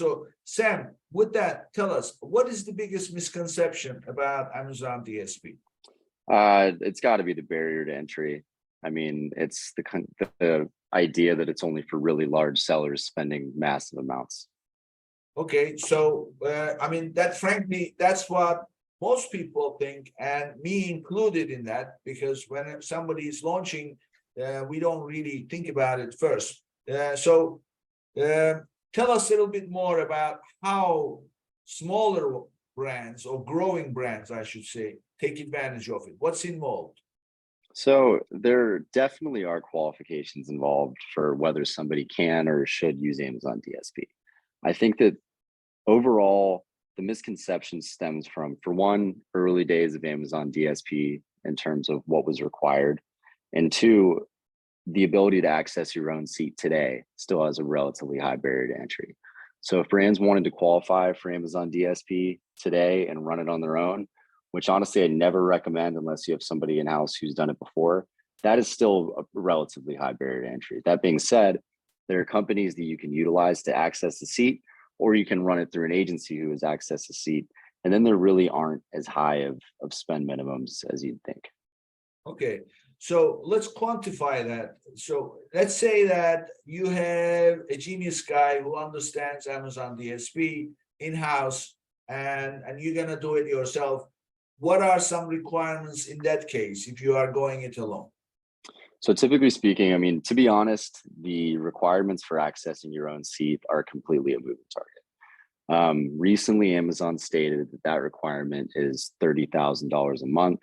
So, Sam, with that, tell us what is the biggest misconception about Amazon DSP? It's got to be the barrier to entry. I mean, it's the idea that it's only for really large sellers spending massive amounts. Okay, so I mean that frankly, that's what most people think, and me included in that, because when somebody is launching, we don't really think about it first. So tell us a little bit more about how smaller brands or growing brands, I should say, take advantage of it. What's involved? So there definitely are qualifications involved for whether somebody can or should use Amazon DSP. I think that overall, the misconception stems from, for one, early days of Amazon DSP in terms of what was required, and two, the ability to access your own seat today still has a relatively high barrier to entry. So if brands wanted to qualify for Amazon DSP today and run it on their own, which honestly I never recommend unless you have somebody in-house who's done it before, that is still a relatively high barrier to entry. That being said, there are companies that you can utilize to access the seat, or you can run it through an agency who has access to seat. And then there really aren't as high of spend minimums as you'd think. Okay, so let's quantify that. So let's say that you have a genius guy who understands Amazon DSP in-house, and you're gonna do it yourself. What are some requirements in that case if you are going it alone? So typically speaking, I mean, to be honest, the requirements for accessing your own seat are completely a moving target. Recently, Amazon stated that that requirement is $30,000 a month.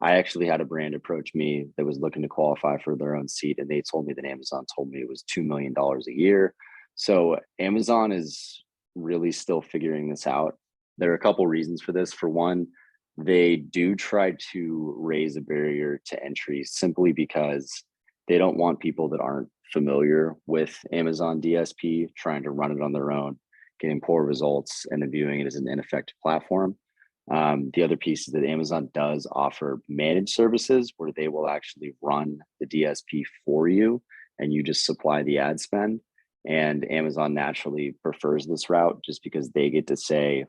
I actually had a brand approach me that was looking to qualify for their own seat, and they told me that Amazon told me it was $2 million a year. So Amazon is really still figuring this out. There are a couple reasons for this. For one, they do try to raise a barrier to entry simply because they don't want people that aren't familiar with Amazon DSP trying to run it on their own, getting poor results, and then viewing it as an ineffective platform. The other piece is that Amazon does offer managed services where they will actually run the DSP for you and you just supply the ad spend. And Amazon naturally prefers this route just because they get to say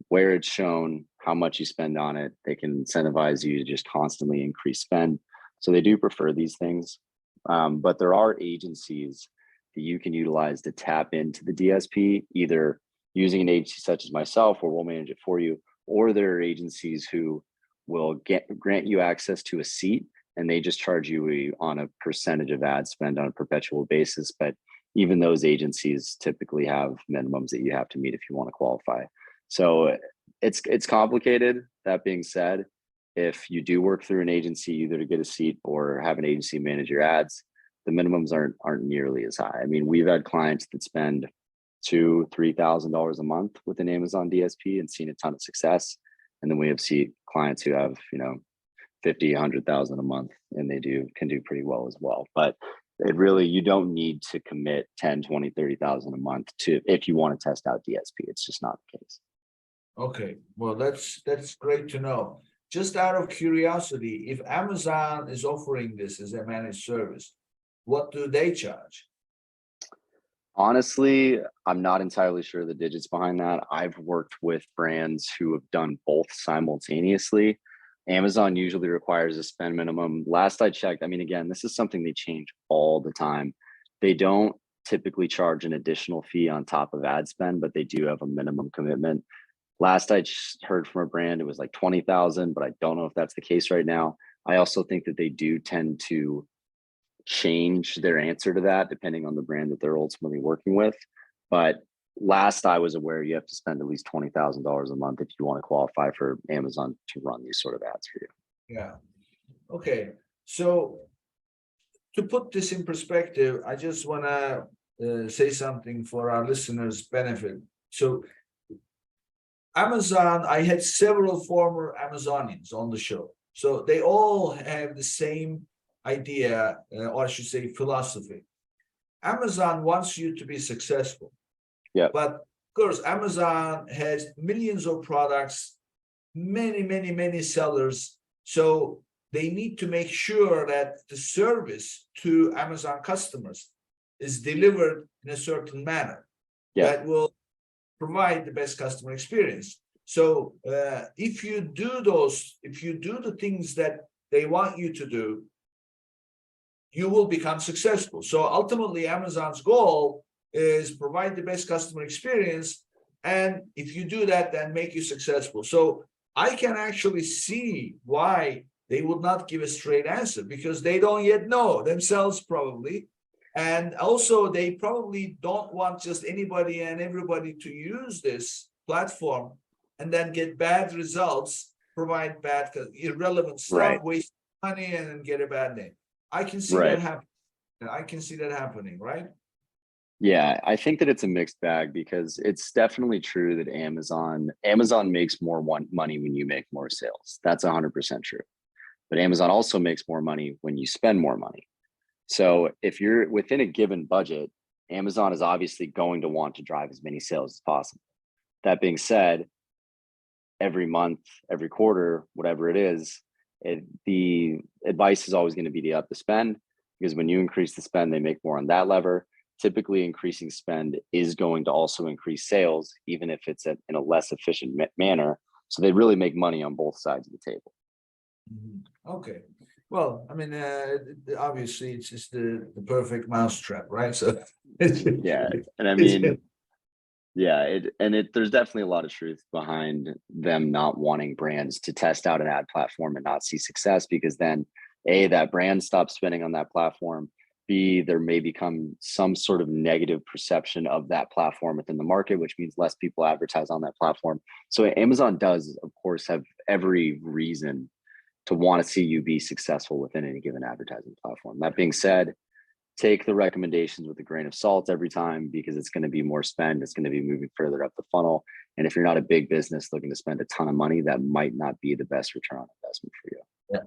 where it's shown, how much you spend on it. They can incentivize you to just constantly increase spend. So they do prefer these things. But there are agencies that you can utilize to tap into the DSP, either using an agency such as myself, where we'll manage it for you, or there are agencies who will grant you access to a seat and they just charge you on a percentage of ad spend on a perpetual basis. But even those agencies typically have minimums that you have to meet if you want to qualify. So it's complicated. That being said, if you do work through an agency, either to get a seat or have an agency manage your ads, the minimums aren't nearly as high. I mean, we've had clients that spend $2,000-$3,000 a month with an Amazon DSP and seen a ton of success. And then we have clients who have 50, 100,000 a month, and they can do pretty well as well. But it really, you don't need to commit 10, 20, 30,000 a month if you want to test out DSP. It's just not the case. Okay, well, that's great to know. Just out of curiosity, if Amazon is offering this as a managed service, what do they charge? Honestly, I'm not entirely sure the digits behind that. I've worked with brands who have done both simultaneously. Amazon usually requires a spend minimum. Last I checked, I mean, again, this is something they change all the time. They don't typically charge an additional fee on top of ad spend, but they do have a minimum commitment. Last I heard from a brand, it was like 20,000, but I don't know if that's the case right now. I also think that they do tend to change their answer to that depending on the brand that they're ultimately working with. But last I was aware, you have to spend at least $20,000 a month if you want to qualify for Amazon to run these sort of ads for you. Yeah. Okay. So to put this in perspective, I just want to say something for our listeners' benefit. So Amazon, I had several former Amazonians on the show. So they all have the same idea, or I should say philosophy. Amazon wants you to be successful. Yeah. But of course, Amazon has millions of products, many sellers. So they need to make sure that the service to Amazon customers is delivered in a certain manner. Yeah. that will provide the best customer experience. So if you do the things that they want you to do, you will become successful. So ultimately, Amazon's goal is provide the best customer experience. And if you do that, then make you successful. So I can actually see why they would not give a straight answer, because they don't yet know themselves probably. And also they probably don't want just anybody and everybody to use this platform and then get bad results, provide bad, irrelevant stuff, Right. waste money, and then get a bad name. I can see that Right. happen. I can see that happening, right? Yeah, I think that it's a mixed bag because it's definitely true that Amazon makes more money when you make more sales. That's 100% true. But Amazon also makes more money when you spend more money. So if you're within a given budget, Amazon is obviously going to want to drive as many sales as possible. That being said, every month, every quarter, whatever it is, the advice is always going to be to up the spend, because when you increase the spend, they make more on that lever. Typically, increasing spend is going to also increase sales, even if it's in a less efficient manner. So they really make money on both sides of the table. Okay. Well, I mean, obviously, it's just the perfect mousetrap, right? So, Yeah, and I mean, yeah, there's definitely a lot of truth behind them not wanting brands to test out an ad platform and not see success, because then A, that brand stops spending on that platform. B, there may become some sort of negative perception of that platform within the market, which means less people advertise on that platform. So Amazon does, of course, have every reason to want to see you be successful within any given advertising platform. That being said, take the recommendations with a grain of salt every time, because it's going to be more spend. It's going to be moving further up the funnel. And if you're not a big business looking to spend a ton of money, that might not be the best return on investment for you. Yeah.